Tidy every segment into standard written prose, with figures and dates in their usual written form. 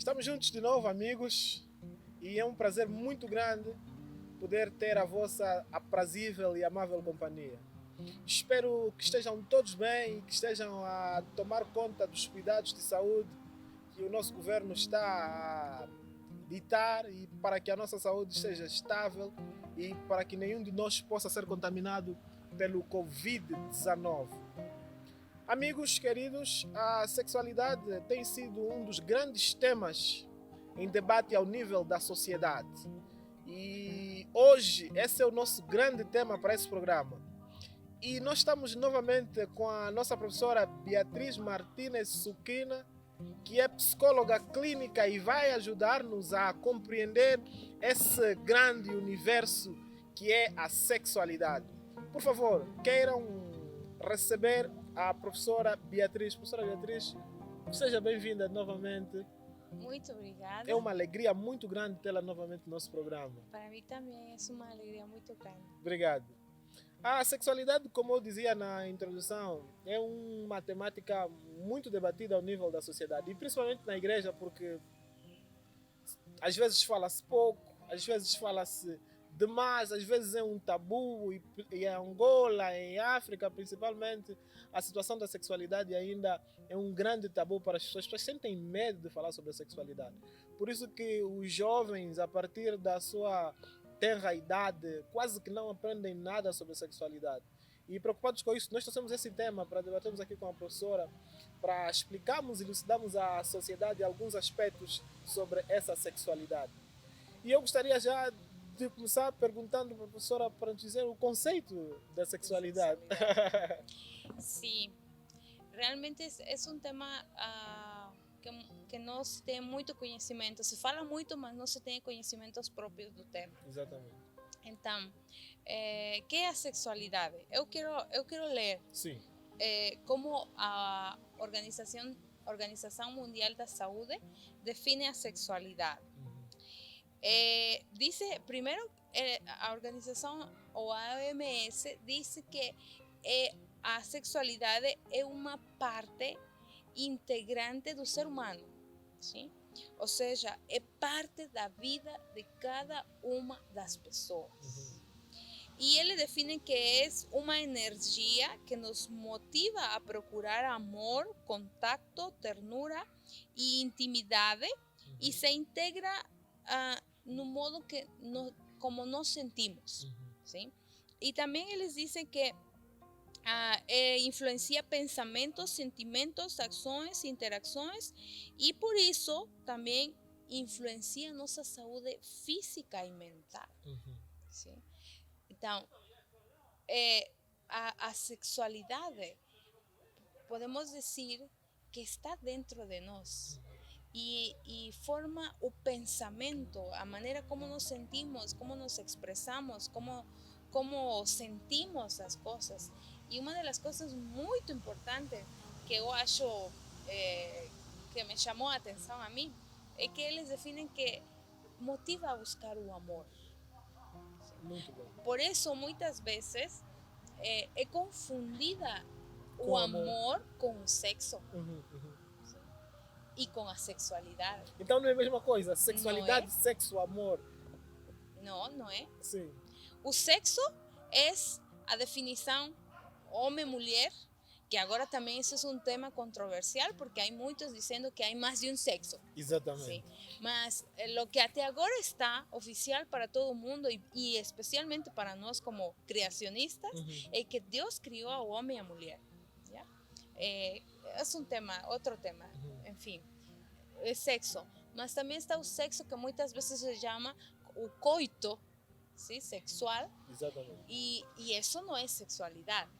Estamos juntos de novo, amigos, e é um prazer muito grande poder ter a vossa aprazível e amável companhia. Espero que estejam todos bem e que estejam a tomar conta dos cuidados de saúde que o nosso governo está a ditar e para que a nossa saúde esteja estável e para que nenhum de nós possa ser contaminado pelo Covid-19. Amigos queridos, a sexualidade tem sido um dos grandes temas em debate ao nível da sociedade. E hoje esse é o nosso grande tema para esse programa. E nós estamos novamente com a nossa professora Beatriz Martínez Suquina, que é psicóloga clínica e vai ajudar-nos a compreender esse grande universo que é a sexualidade. Por favor, queiram receber a professora Beatriz. Professora Beatriz, seja bem-vinda novamente. Muito obrigada. É uma alegria muito grande tê-la novamente no nosso programa. Para mim também é uma alegria muito grande. Obrigado. A sexualidade, como eu dizia na introdução, é uma temática muito debatida ao nível da sociedade e principalmente na igreja, porque às vezes fala-se pouco, às vezes fala-se demais, às vezes é um tabu e em Angola, em África principalmente, a situação da sexualidade ainda é um grande tabu para as pessoas sentem medo de falar sobre a sexualidade. Por isso que os jovens, a partir da sua tenra idade, quase que não aprendem nada sobre sexualidade. E preocupados com isso, nós trouxemos esse tema para debatermos aqui com a professora, para explicarmos e elucidarmos à sociedade alguns aspectos sobre essa sexualidade. E eu gostaria já de começar perguntando para a professora para nos dizer o conceito da sexualidade. Sim, realmente é um tema que não se tem muito conhecimento. Se fala muito, mas não se tem conhecimentos próprios do tema. Exatamente. Então, que é a sexualidade? Eu quero ler Sim. como a Organização Mundial da Saúde define a sexualidade. Dice, primero, a organização, ou a OMS, diz que a sexualidade é uma parte integrante do ser humano, sim? Ou seja, é parte da vida de cada uma das pessoas. E ele define que é uma energia que nos motiva a procurar amor, contato, ternura e intimidade e se integra no modo como nos sentimos, ¿sí? Y también ellos dicen que influencia pensamientos, sentimientos, acciones, interacciones y por eso también influencia nuestra salud física y mental, ¿sí? Então, a sexualidade podemos dizer que está dentro de nós. Y forma o pensamento, a maneira como nos sentimos, como nos expressamos, como sentimos as coisas. E uma das coisas muito importantes que eu acho que me chamou a atenção a mim é que eles definem que motiva a buscar o amor. Muito bom. Por isso, muitas vezes, é confundida o amor com o sexo. E com a sexualidade. Então não é a mesma coisa? Sexualidade, sexo, amor? Não, não é. Sim. O sexo é a definição homem-mulher, que agora também isso é um tema controversial, porque há muitos dizendo que há mais de um sexo. Exatamente. Sim. Mas o que até agora está oficial para todo mundo e especialmente para nós como criacionistas, é que Deus criou o homem e a mulher. É um tema, outro tema, enfim, é sexo. Mas também está o sexo que muitas vezes se chama o coito, ¿sí? Sexual. Exatamente. E isso não é sexualidade.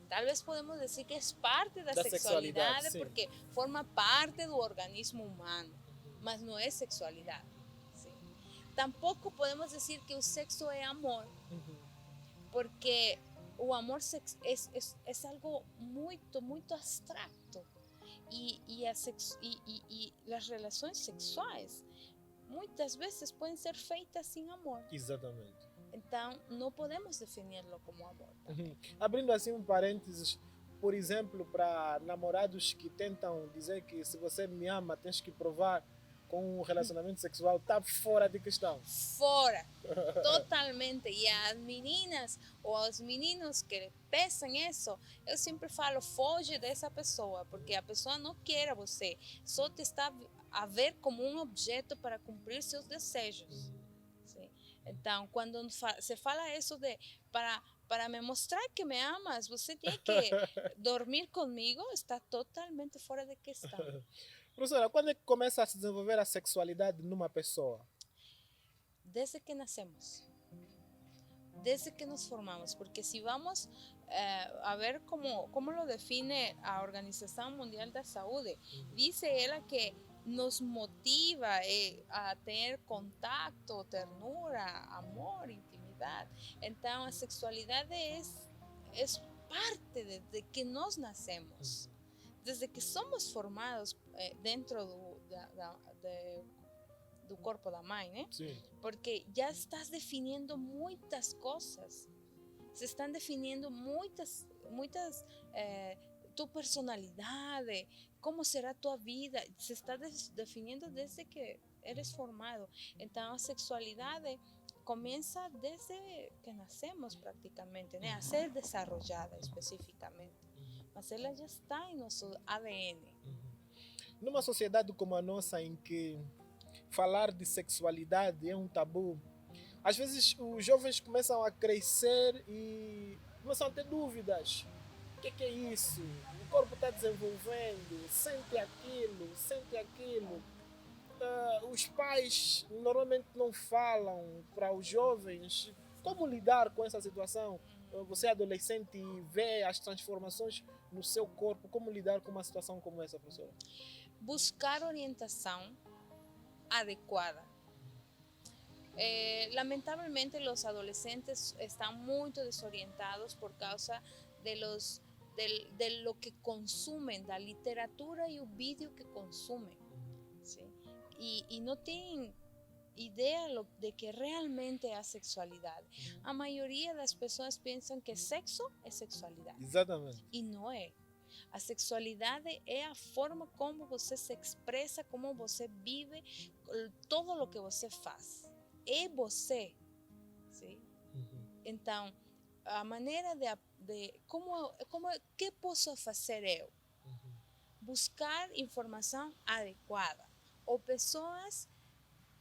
Talvez podemos dizer que é parte da sexualidade porque forma parte do organismo humano, mas não é sexualidade. ¿Sí? Tampouco podemos dizer que o sexo é amor, porque o amor é algo muito, muito abstrato. E as relações sexuais muitas vezes podem ser feitas sem amor. Exatamente. Então, não podemos defini-lo como amor. Abrindo assim um parênteses, por exemplo, para namorados que tentam dizer que se você me ama, tens que provar com o relacionamento sexual está fora de questão. Fora, totalmente. E as meninas ou os meninos que pensam isso, eu sempre falo, foge dessa pessoa, porque a pessoa não quer você, só te está a ver como um objeto para cumprir seus desejos. Sim. Então, quando se fala isso de para me mostrar que me amas, você tem que dormir comigo, está totalmente fora de questão. Professora, quando é que começa a se desenvolver a sexualidade numa pessoa? Desde que nascemos, desde que nos formamos, porque si vamos a ver cómo lo define a Organización Mundial de Salud, dice ella que nos motiva a tener contacto, ternura, amor, intimidad. Entonces, la sexualidad es parte desde que nos nacemos, desde que somos formados dentro do corpo da mãe, né? Sim. Porque já estás definindo muitas coisas. Se estão definindo muitas tua personalidade, como será tua vida, se está definindo desde que eres formado. Então a sexualidade começa desde que nascemos praticamente, né? A ser desarrollada especificamente. Mas ela já está em nosso ADN. Numa sociedade como a nossa, em que falar de sexualidade é um tabu, às vezes os jovens começam a crescer e começam a ter dúvidas. O que é isso? O corpo está desenvolvendo, sente aquilo. Os pais normalmente não falam para os jovens como lidar com essa situação. Você é adolescente e vê as transformações no seu corpo, como lidar com uma situação como essa, professora? Buscar orientação adequada. Lamentavelmente los adolescentes están muy desorientados por causa de lo que consumen, da literatura y el vídeo que consumen, ¿sí? Y no tienen idea de que realmente es sexualidad. A mayoría de las personas piensan que sexo es sexualidad. Exatamente. Y no es. A sexualidade é a forma como você se expressa, como você vive, todo o que você faz. É você. Sim? Então, a maneira de que posso fazer eu? Buscar informação adequada ou pessoas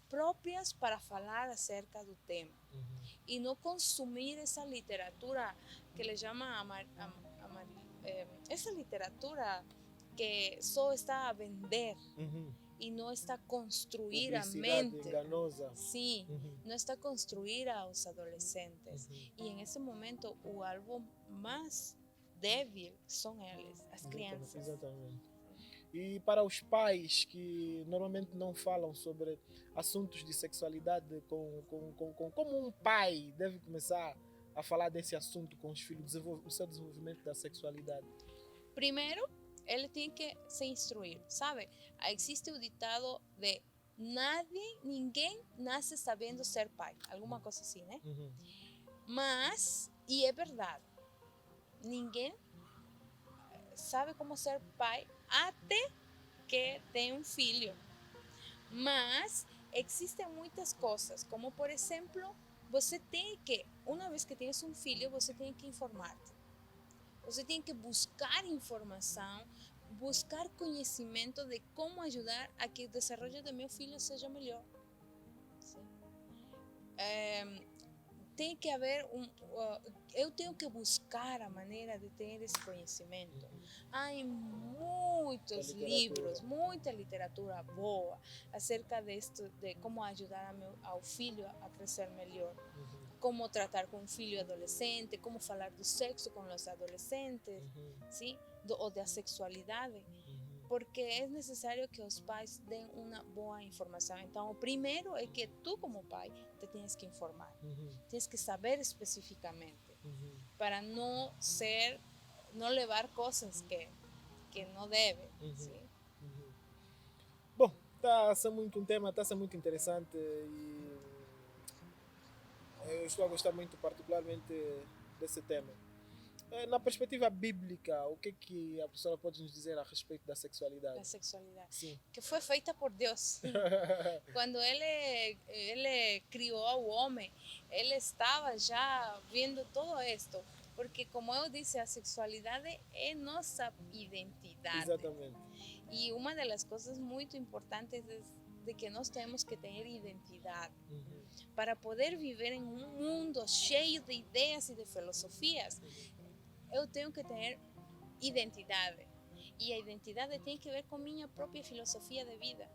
próprias para falar acerca do tema. E não consumir essa literatura que ele chama essa literatura que só está a vender e não está a construir a mente. Enganosa. Sim, não está a construir aos adolescentes. E em esse momento o alvo mais débil são eles, as crianças. Exatamente. E para os pais que normalmente não falam sobre assuntos de sexualidade, como um pai deve começar a falar desse assunto com os filhos, o seu desenvolvimento da sexualidade? Primeiro, ele tem que se instruir, sabe? Existe o ditado de ninguém nasce sabendo ser pai, alguma coisa assim, né? Mas, e é verdade, ninguém sabe como ser pai até que tem um filho. Mas existem muitas coisas, como por exemplo, você tem que, uma vez que tens um filho, você tem que informar-te. Você tem que buscar informação, buscar conhecimento de como ajudar a que o desenvolvimento do meu filho seja melhor. Tem que haver eu tenho que buscar a maneira de ter esse conhecimento. Há muitos livros, muita literatura boa acerca de como ajudar ao filho a crescer melhor. Como tratar com um filho adolescente, como falar do sexo com os adolescentes, ¿sí? Ou da sexualidade. Porque é necessário que os pais deem uma boa informação. Então, o primeiro é que tu, como pai, te tens que informar. Tens que saber especificamente, para não levar coisas que não deve. ¿Sí? Bom, está a ser muito um tema, está a ser muito interessante e eu estou a gostar muito particularmente desse tema. Na perspectiva bíblica, o que a professora pode nos dizer a respeito da sexualidade? La sexualidad, Sim. que fue feita por Dios. Cuando él crió al hombre, él estaba ya viendo todo esto. Porque como eu disse, a sexualidade é nossa identidade. Exatamente. E uma das coisas muito importantes é de que nós temos que ter identidade para poder viver em um mundo cheio de ideias e de filosofias. Eu tenho que ter identidade. E a identidade tem que ver com minha própria filosofia de vida.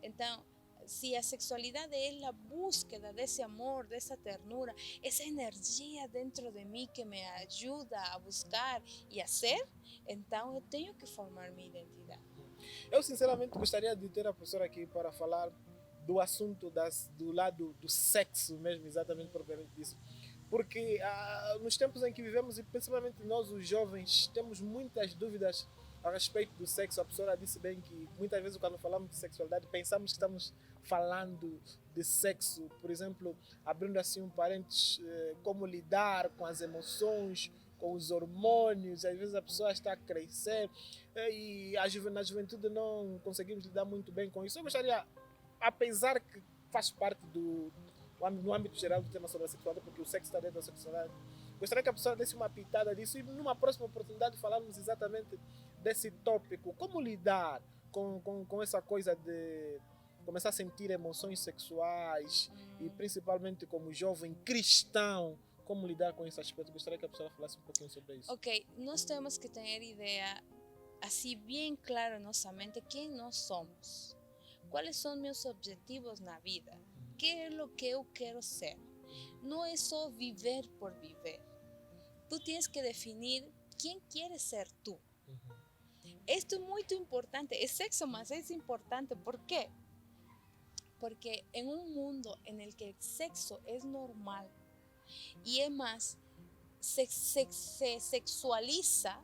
Então, se a sexualidade é a búsqueda desse amor, dessa ternura, essa energia dentro de mim que me ajuda a buscar e a ser, então eu tenho que formar minha identidade. Eu sinceramente gostaria de ter a professora aqui para falar do assunto do lado do sexo mesmo, exatamente propriamente disso. Porque nos tempos em que vivemos, e principalmente nós os jovens, temos muitas dúvidas a respeito do sexo. A professora disse bem que muitas vezes quando falamos de sexualidade pensamos que estamos falando de sexo, por exemplo, abrindo assim um parênteses, como lidar com as emoções, com os hormônios. Às vezes a pessoa está a crescer e na juventude não conseguimos lidar muito bem com isso. Eu gostaria, apesar que faz parte no âmbito geral do tema sobre a sexualidade, porque o sexo está dentro da sexualidade, gostaria que a pessoa desse uma pitada disso e numa próxima oportunidade falarmos exatamente desse tópico, como lidar com essa coisa de começar a sentir emoções sexuais e principalmente como jovem cristão, como lidar com esse aspecto. Gostaria que a pessoa falasse um pouquinho sobre isso. Ok, nós temos que ter ideia, assim, bem clara em nossa mente, quem nós somos. Quais são meus objetivos na vida? O que é o que eu quero ser? Não é só viver por viver. Tu tens que definir quem quieres ser tu. Esto é muito importante. É sexo, mas é importante. ¿Por quê? Porque en un mundo en el que el sexo es normal y es más, se sexualiza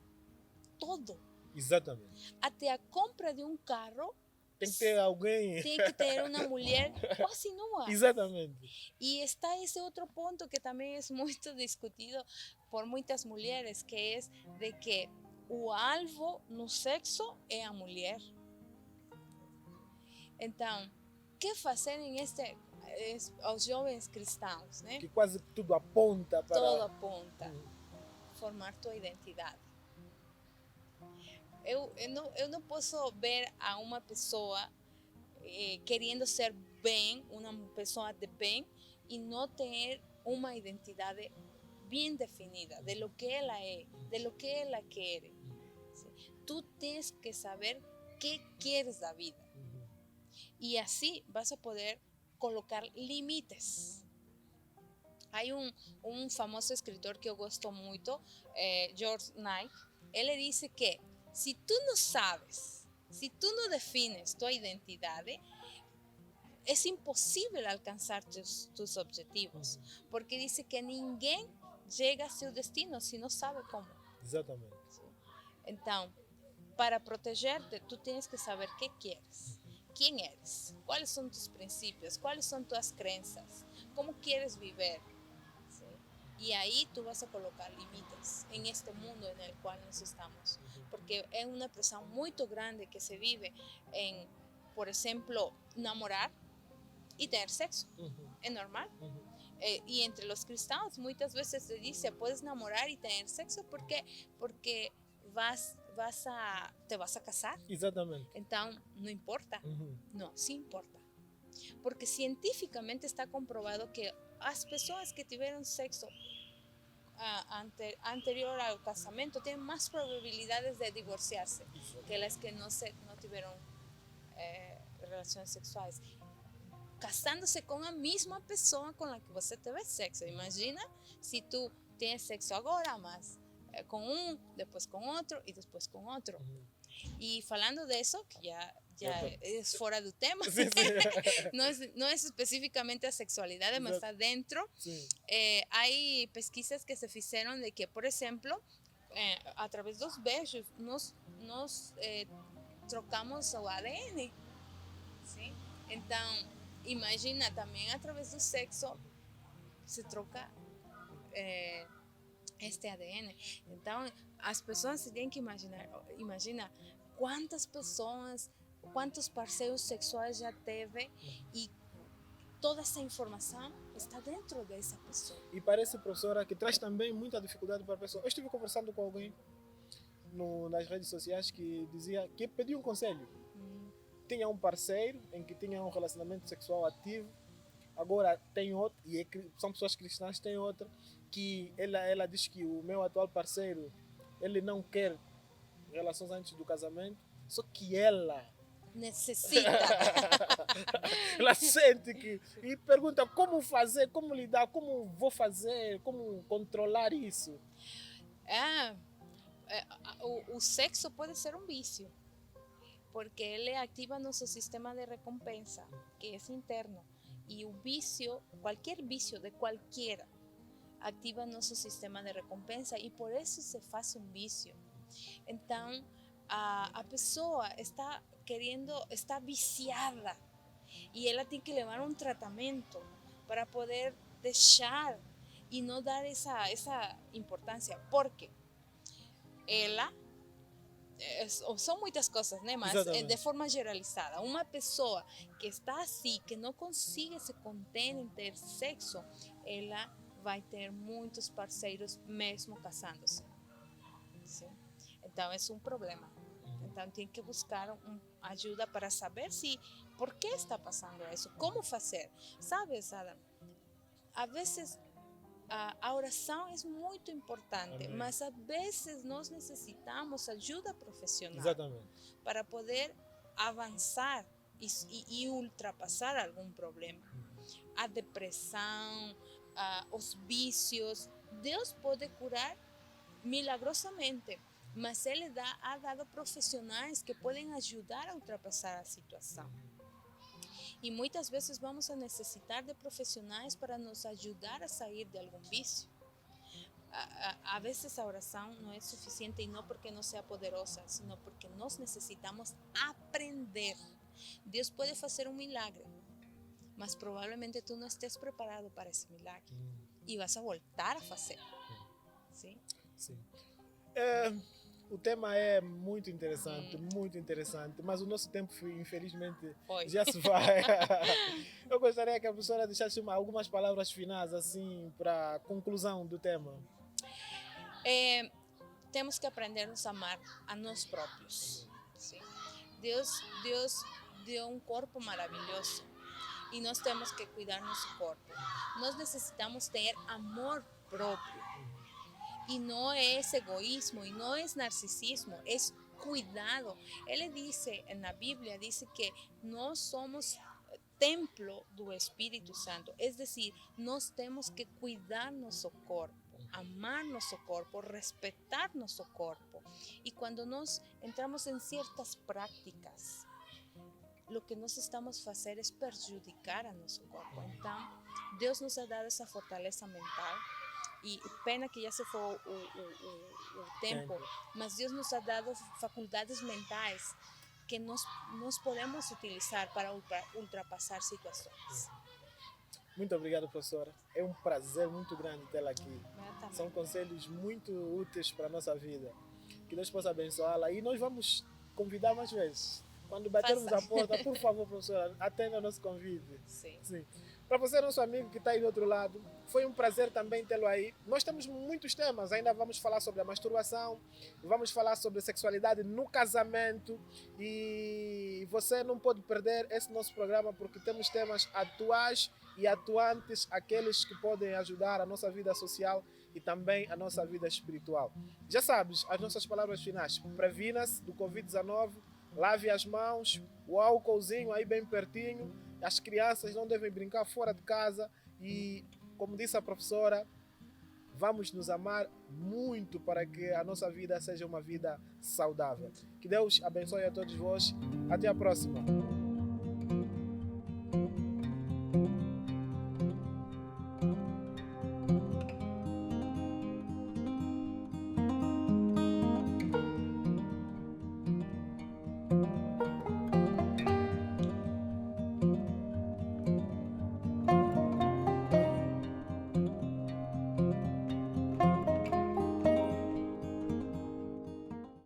todo. Exatamente. Até a compra de um carro tem que ter alguém. Tem que ter uma mulher quase nua. Exatamente. E está esse outro ponto que também é muito discutido por muitas mulheres, que é de que o alvo no sexo é a mulher. Então, o que fazer aos jovens cristãos, né? Que quase tudo aponta para... Tudo aponta. Formar tua identidade. Eu não posso ver a uma pessoa querendo ser bem, uma pessoa de bem, e não ter uma identidade bem definida de lo que ela é, de lo que ela quer. Tu tens que saber o que queres da vida. E assim vas a poder colocar limites. Há um famoso escritor que eu gosto muito, George Knight. Ele diz que se tu não sabes, se tu não defines tua identidade, é impossível alcançar tus objetivos. Porque diz que ninguém chega a seu destino se não sabe como. Exatamente. Então, para proteger-te, tu tens que saber o que queres. Quem eres? Quais são tus princípios? Quais são tuas crenças? Como queres viver? ¿Sí? E aí tu vas a colocar limites em este mundo no qual nós estamos. Porque é uma pressão muito grande que se vive em, por exemplo, namorar e ter sexo. É normal. E entre os cristãos, muitas vezes se diz, puedes namorar e ter sexo porque te vas a casar. Exatamente. Então, não importa? Não, sim importa. Porque cientificamente está comprovado que as pessoas que tiveram sexo anterior ao casamento têm mais probabilidades de divorciar-se que as que não tiveram relações sexuais. Casándose com a mesma pessoa com a que você teve sexo. Imagina se tu tens sexo agora, mas com um, depois com outro e depois com outro. E falando disso, que já é fora do tema, sim, sim. não é especificamente a sexualidade, mas está dentro. Há pesquisas que se fizeram de que, por exemplo, através dos beijos, nós trocamos o ADN. Sim? Então, imagina também através do sexo se troca este ADN. Então, as pessoas têm que imagina quantas pessoas, quantos parceiros sexuais já teve e toda essa informação está dentro dessa pessoa. E parece, professora, que traz também muita dificuldade para a pessoa. Eu estive conversando com alguém nas redes sociais que dizia que pediu um conselho. Tinha um parceiro em que tinha um relacionamento sexual ativo, agora tem outro, e são pessoas cristãs, tem outra, que ela diz que o meu atual parceiro, ele não quer relações antes do casamento, só que ela necessita. Ela sente que... E pergunta como fazer, como lidar, como vou fazer, como controlar isso. O sexo pode ser um vício, porque ele ativa nosso sistema de recompensa, que é interno. E o vício, qualquer vício de qualquer, ativa nosso sistema de recompensa e por isso se faz um vício. Então, a pessoa está viciada e ela tem que levar um tratamento para poder deixar e não dar essa importância, porque ela são muitas coisas, né? Mas de forma generalizada, uma pessoa que está assim, que não consegue se conter em ter sexo, ela vai ter muitos parceiros mesmo casando-se. Sim? Então é um problema. Então tem que buscar ajuda para saber por que está passando isso, como fazer. Sabe, Adam? Às vezes a oração é muito importante, amém, mas às vezes nós necessitamos ajuda profissional. Exatamente. Para poder avançar e ultrapassar algum problema. A depressão, os vícios, Deus pode curar milagrosamente, mas Ele ha dado profissionais que podem ajudar a ultrapassar a situação. E muitas vezes vamos a necessitar de profissionais para nos ajudar a sair de algum vício. A vezes a oração não é suficiente, e não porque não seja poderosa, sino porque nós necessitamos aprender. Deus pode fazer um milagre, mas provavelmente tu não estés preparado para esse milagre e vas a voltar a fazer. Sim? Sim. O tema é muito interessante, mas o nosso tempo, infelizmente, já se vai. Eu gostaria que a professora deixasse algumas palavras finais, assim, para a conclusão do tema. Temos que aprender a nos amar a nós próprios. Sim. Deus deu um corpo maravilhoso e nós temos que cuidar nosso corpo. Nós necessitamos ter amor próprio. E não é egoísmo, e não é narcisismo, é cuidado. Ele diz, na Bíblia, diz que nós somos templo do Espírito Santo. É decir, nós temos que cuidar nosso corpo, amar nosso corpo, respeitar nosso corpo. E quando nós entramos em certas práticas, o que nós estamos fazendo é prejudicar a nosso corpo. Então, Deus nos ha dado essa fortaleza mental. E pena que já se foi o tempo, mas Deus nos ha dado faculdades mentais que nós podemos utilizar para ultrapassar situações. Muito obrigado, professora. É um prazer muito grande tê-la aqui. São conselhos muito úteis para a nossa vida. Que Deus possa abençoá-la. E nós vamos convidar mais vezes. Quando batermos a porta, por favor, professora, atenda o nosso convite. Sim. Sim. Para você, nosso amigo que está aí do outro lado, foi um prazer também tê-lo aí. Nós temos muitos temas, ainda vamos falar sobre a masturbação, vamos falar sobre sexualidade no casamento e você não pode perder esse nosso programa porque temos temas atuais e atuantes, aqueles que podem ajudar a nossa vida social e também a nossa vida espiritual. Já sabes, as nossas palavras finais: previna-se do Covid-19, lave as mãos, o álcoolzinho aí bem pertinho. As crianças não devem brincar fora de casa e, como disse a professora, vamos nos amar muito para que a nossa vida seja uma vida saudável. Que Deus abençoe a todos vós. Até a próxima.